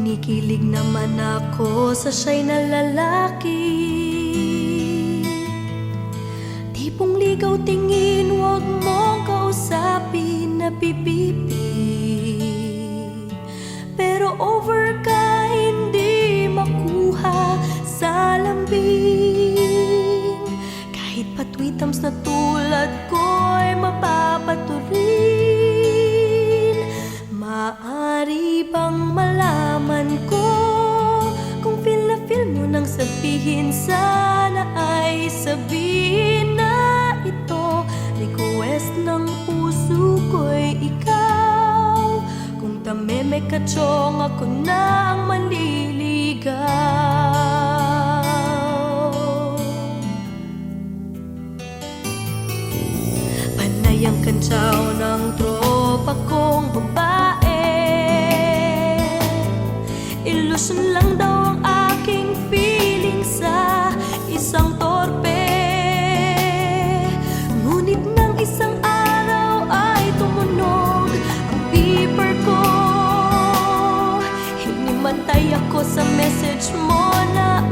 Kinikilig naman ako sa siya'y na lalaki. Tipong ligaw tingin, huwag mong kausapin, napipipi. Pero over ka, hindi makuha sa lambing. Kahit patwitams na tulad ko'y mapapaturin. Maaari bang malaman ko kung feel na feel mo nang sabihin? Sana ay sabihin na ito, request ng puso ko'y ikaw. Kung tameme ka chong, ako na ang manliligaw. Panay ang kantsaw ng tropa kong babae. Ilusyon lang daw ang aking feeling sa isang torpe. Ngunit nang isang araw ay tumunog ang beeper ko. Hinimantay ako sa message mo na